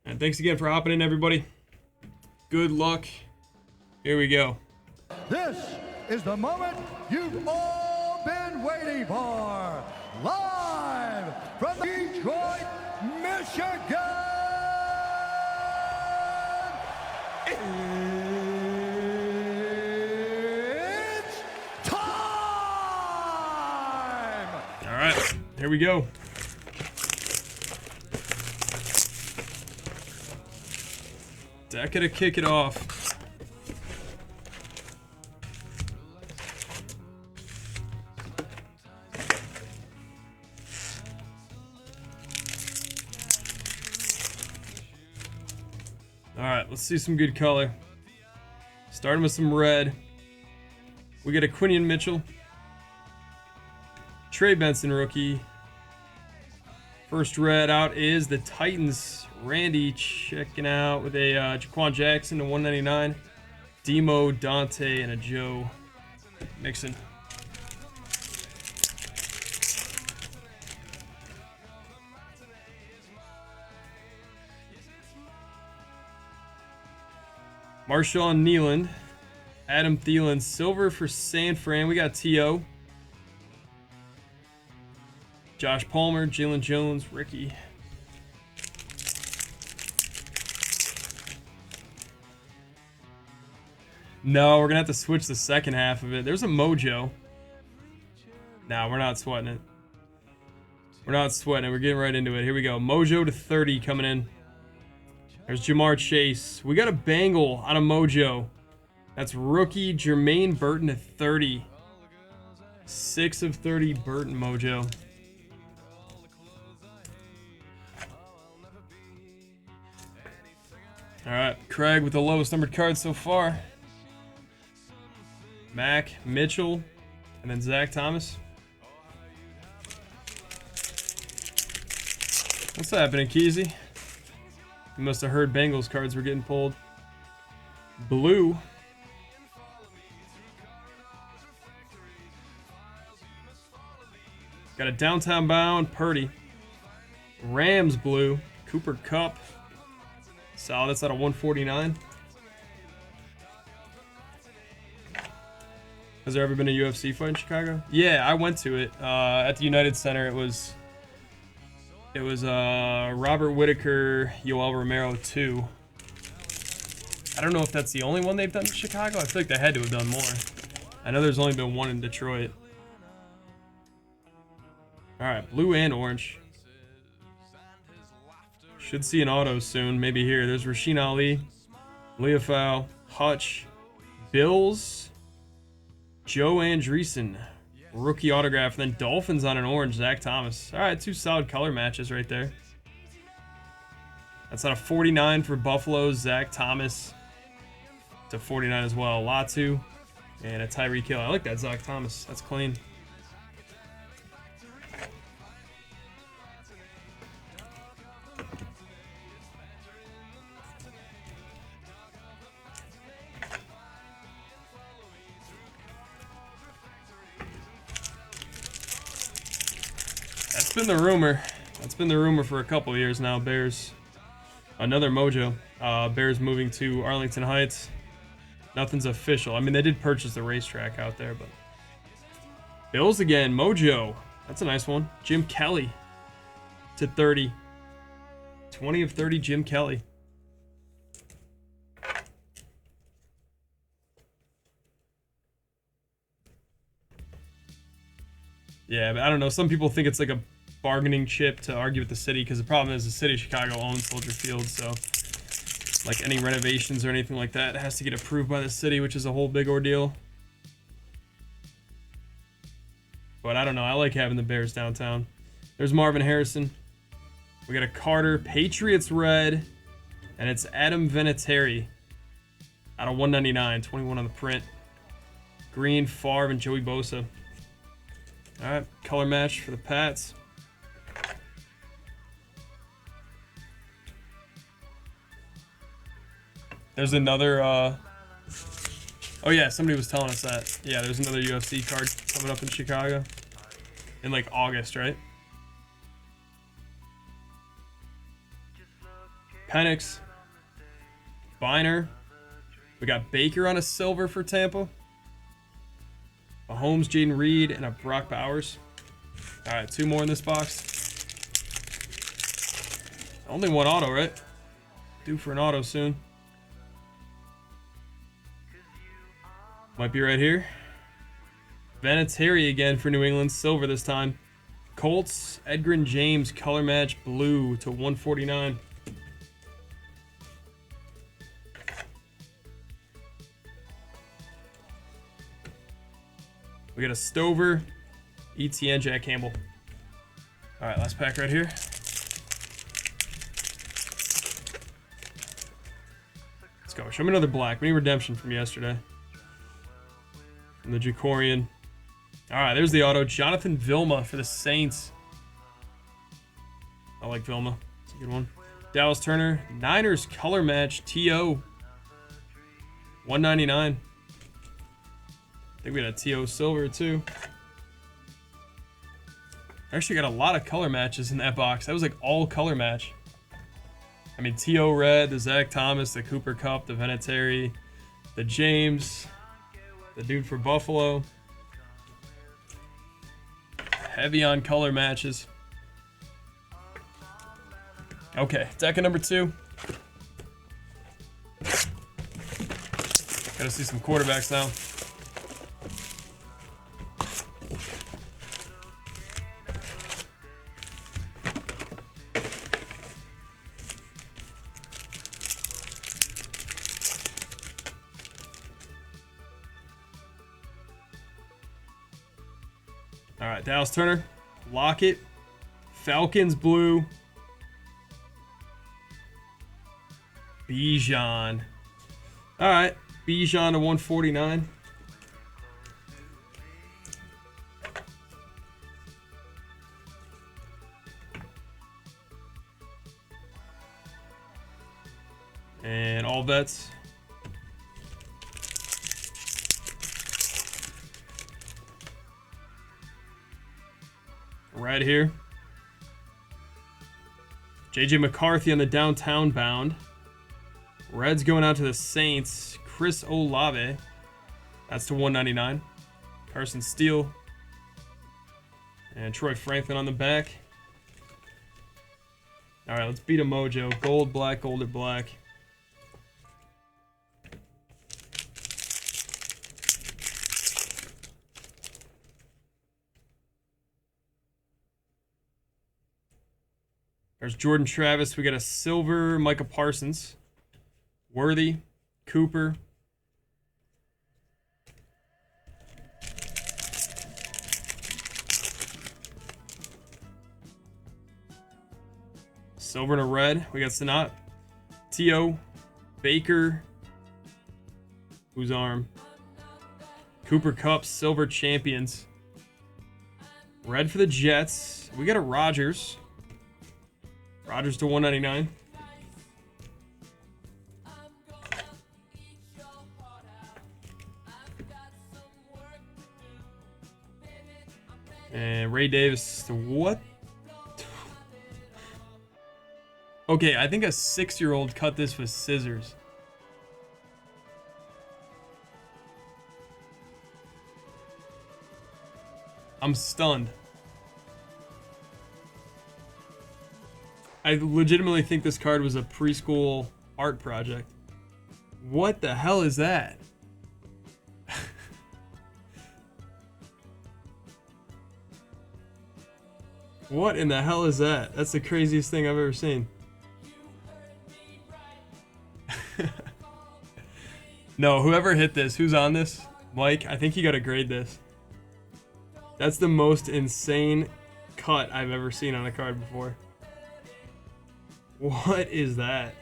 And thanks again for hopping in, everybody. Good luck. Here we go. This is the moment you've all been waiting for. Live from Detroit, Michigan. It's time! All right, here we go. Decker to kick it off. All right, let's see some good color. Starting with some red. We got a Quinion Mitchell. Trey Benson rookie. First red out is the Titans. Randy checking out with a Jaquan Jackson to 199. Demo, Dante, and a Joe Mixon. Marshawn Nealand. Adam Thielen, silver for San Fran. We got T.O. Josh Palmer, Jalen Jones, Ricky. No, we're going to have to switch the second half of it. There's a Mojo. No, we're not sweating it. We're not sweating it. We're getting right into it. Here we go. Mojo to 30 coming in. There's Jamar Chase. We got a Bengal on a Mojo. That's rookie Jermaine Burton to 30. 6 of 30 Burton Mojo. All right, Craig with the lowest numbered card so far. Mac, Mitchell, and then Zach Thomas. What's happening, Keezy? You must have heard Bengals cards were getting pulled. Blue. Got a downtown bound, Purdy. Rams blue, Cooper Kupp. Solid, that's out of 149. Has there ever been a UFC fight in Chicago? Yeah, I went to it at the United Center. It was Robert Whittaker, Yoel Romero 2. I don't know if that's the only one they've done in Chicago. I feel like they had to have done more. I know there's only been one in Detroit. All right, blue and orange. Should see an auto soon. Maybe here. There's Rasheen Ali, Leofau, Hutch, Bills, Joe Andreessen, rookie autograph, and then Dolphins on an orange, Zach Thomas. All right, 2 solid color matches right there. That's on a 49 for Buffalo, Zach Thomas to 49 as well. Latu and a Tyreek Hill. I like that Zach Thomas. That's clean. That's been the rumor. That's been the rumor for a couple of years now. Bears, another Mojo. Bears moving to Arlington Heights. Nothing's official. I mean, they did purchase the racetrack out there, but Bills again. Mojo. That's a nice one. Jim Kelly to 30. 20 of 30. Jim Kelly. Yeah, but I don't know. Some people think it's like a bargaining chip to argue with the city, because the problem is the city of Chicago owns Soldier Field, so like any renovations or anything like that has to get approved by the city, which is a whole big ordeal. But I don't know. I like having the Bears downtown. There's Marvin Harrison. We got a Carter Patriots red, and it's Adam Vinatieri out of 199, 21 on the print. Green, Favre, and Joey Bosa. All right, color match for the Pats. There's another, oh yeah, somebody was telling us that. Yeah, there's another UFC card coming up in Chicago in like August, right? Penix. Biner. We got Baker on a silver for Tampa. Mahomes, Jaden Reed, and a Brock Bowers. All right, 2 more in this box. Only 1 auto, right? Due for an auto soon. Might be right here. Vinatieri again for New England. Silver this time. Colts, Edgerrin James, color match blue to 149. We got a Stover, ETN, Jack Campbell. All right, last pack right here. Let's go. Show me another black. We need redemption from yesterday. And the Jacorian. All right, there's the auto. Jonathan Vilma for the Saints. I like Vilma. It's a good one. Dallas Turner. Niners color match. TO. 199. I think we got a TO silver too. Actually got a lot of color matches in that box. That was like all color match. I mean, TO red, the Zach Thomas, the Cooper Kupp, the Vinatieri, the James, the dude for Buffalo. Heavy on color matches. Okay, deck of number 2. Gotta see some quarterbacks now. All right, Dallas Turner, Lockett, Falcons blue, Bijan. All right, Bijan to 149. And all vets. Right here. JJ McCarthy on the downtown bound. Reds going out to the Saints. Chris Olave. That's to 199. Carson Steele. And Troy Franklin on the back. All right, let's beat a mojo. Gold, black, gold, or black. There's Jordan Travis. We got a silver Micah Parsons. Worthy. Cooper. Silver and a red. We got Sanat. T.O. Baker. Whose arm? Cooper Kupp. Silver champions. Red for the Jets. We got a Rodgers. Rodgers to 199. And Ray Davis to what? Okay, I think a 6-year-old cut this with scissors. I'm stunned. I legitimately think this card was a preschool art project. What the hell is that? What in the hell is that? That's the craziest thing I've ever seen. No, whoever hit this, who's on this? Mike, I think you gotta grade this. That's the most insane cut I've ever seen on a card before. What is that?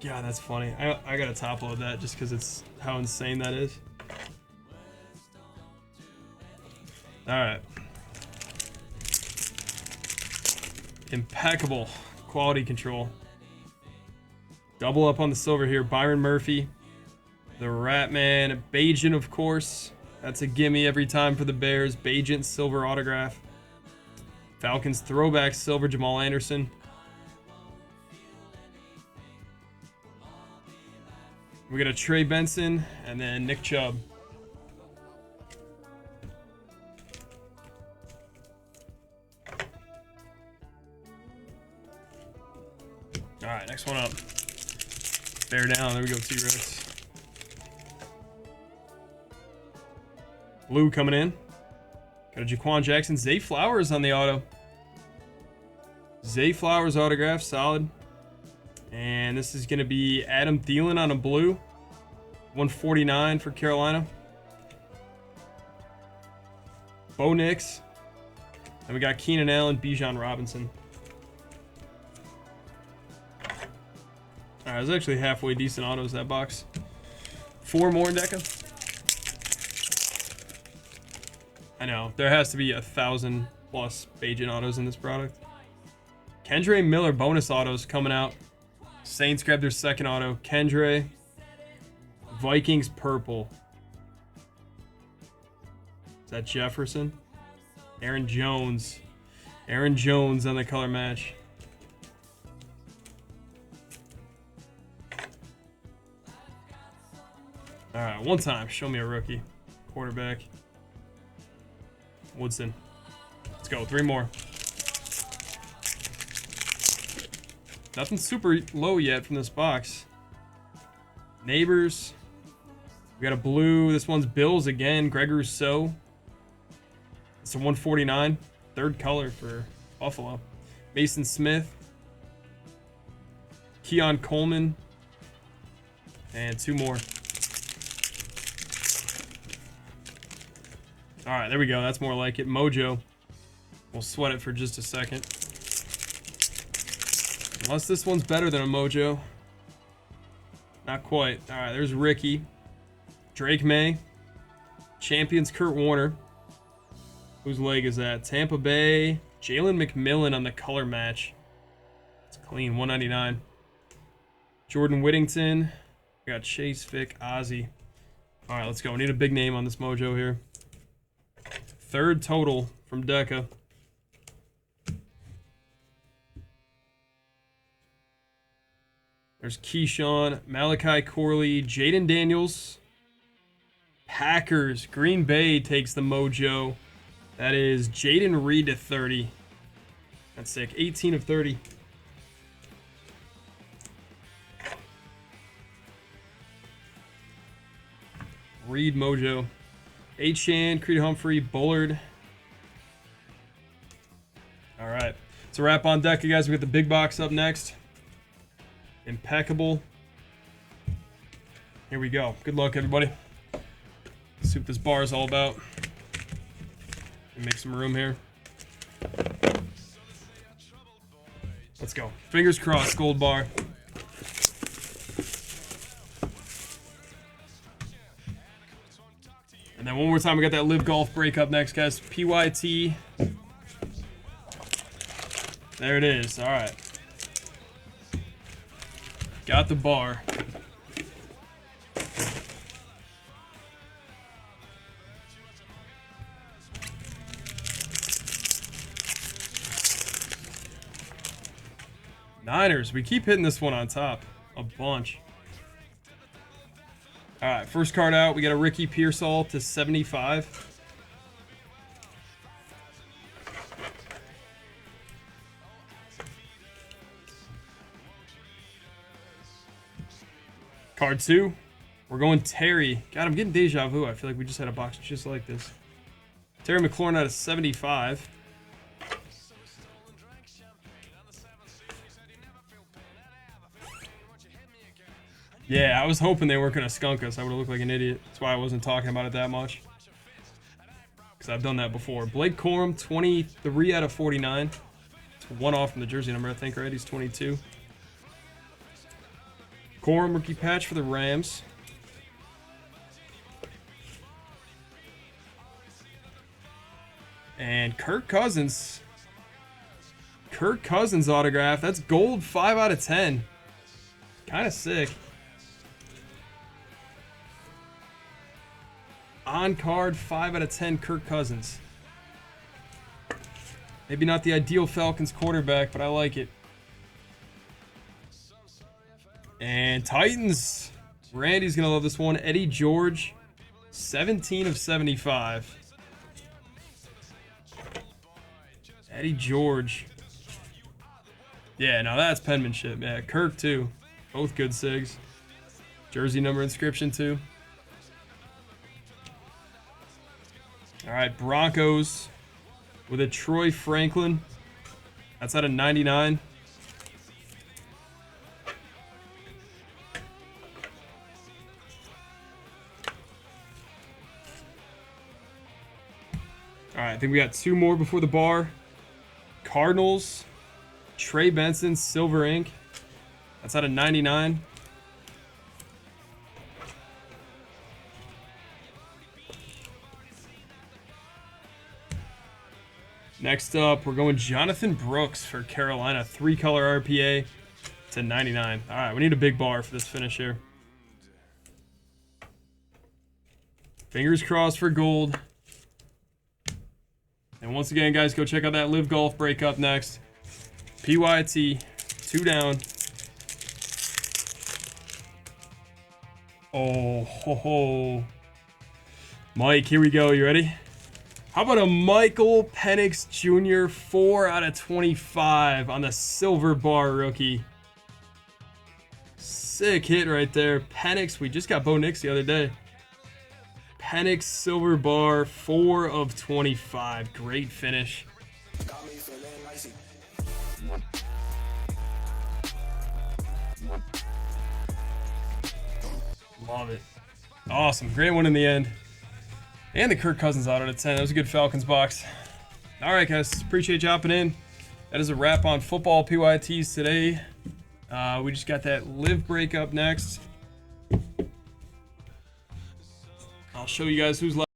God, that's funny. I gotta top load that just because it's how insane that is. Alright. Impeccable quality control. Double up on the silver here. Byron Murphy. The Ratman. Bagent, of course. That's a gimme every time for the Bears. Bagent silver autograph. Falcons throwback silver Jamal Anderson. We got a Trey Benson and then Nick Chubb. All right, next one up. Bear down. There we go, T-Rex. Blue coming in. Got a Jaquan Jackson. Zay Flowers on the auto. Zay Flowers autograph, solid. And this is going to be Adam Thielen on a blue. 149 for Carolina. Bo Nix. And we got Keenan Allen, Bijan Robinson. Alright, it was actually halfway decent autos, that box. 4 more, Deca. I know, there has to be 1,000 plus Bajan autos in this product. Kendre Miller bonus autos coming out. Saints grabbed their second auto. Kendre. Vikings purple. Is that Jefferson? Aaron Jones. Aaron Jones on the color match. Alright, one time. Show me a rookie. Quarterback. Woodson. Let's go. 3 more. Nothing super low yet from this box. Neighbors. We got a blue. This one's Bills again. Greg Rousseau. It's a 149. 3rd color for Buffalo. Mason Smith. Keon Coleman. And 2 more. Alright, there we go. That's more like it. Mojo. We'll sweat it for just a second. Unless this one's better than a Mojo. Not quite. Alright, there's Ricky. Drake May. Champions Kurt Warner. Whose leg is that? Tampa Bay. Jalen McMillan on the color match. It's clean. 199. Jordan Whittington. We got Chase Vick. Ozzie. Alright, let's go. We need a big name on this Mojo here. 3rd total from Deca. There's Keyshawn, Malachi Corley, Jaden Daniels. Packers, Green Bay takes the Mojo. That is Jaden Reed to 30. That's sick. 18 of 30. Reed Mojo. Achane, Creed Humphrey, Bullard. All right. It's a wrap on deck, you guys. We got the big box up next. Impeccable. Here we go. Good luck, everybody. Let's see what this bar is all about. Make some room here. Let's go. Fingers crossed, gold bar. And then one more time, we got that Live Golf break up next, guys. PYT. There it is. All right. Got the bar. Niners. We keep hitting this one on top. A bunch. All right, first card out. We got a Ricky Pearsall to 75. Card 2. We're going Terry. God, I'm getting deja vu. I feel like we just had a box just like this. Terry McLaurin out of 75. Yeah, I was hoping they weren't going to skunk us. I would have looked like an idiot. That's why I wasn't talking about it that much. Because I've done that before. Blake Corum, 23 out of 49. It's 1 off from the jersey number, I think, right? He's 22. Corum rookie patch for the Rams. And Kirk Cousins. Kirk Cousins autograph. That's gold, 5 out of 10. Kind of sick. On card, 5 out of 10, Kirk Cousins. Maybe not the ideal Falcons quarterback, but I like it. And Titans. Randy's going to love this one. Eddie George, 17 of 75. Eddie George. Yeah, now that's penmanship. Yeah, Kirk too. Both good SIGs. Jersey number inscription too. All right, Broncos with a Troy Franklin. That's out of 99. All right, I think we got 2 more before the bar. Cardinals, Trey Benson, silver ink. That's out of 99. Next up, we're going Jonathan Brooks for Carolina. 3-color RPA to 99. All right, we need a big bar for this finish here. Fingers crossed for gold. And once again, guys, go check out that Live Golf break up next. PYT, 2 down. Oh, ho, ho. Mike, here we go. You ready? How about a Michael Penix Jr. 4 out of 25 on the silver bar rookie? Sick hit right there. Penix, we just got Bo Nix the other day. Penix silver bar, 4 of 25. Great finish. Love it. Awesome. Great one in the end. And the Kirk Cousins auto to 10. That was a good Falcons box. All right, guys. Appreciate you hopping in. That is a wrap on football PYTs today. We just got that Live break up next. I'll show you guys who's left.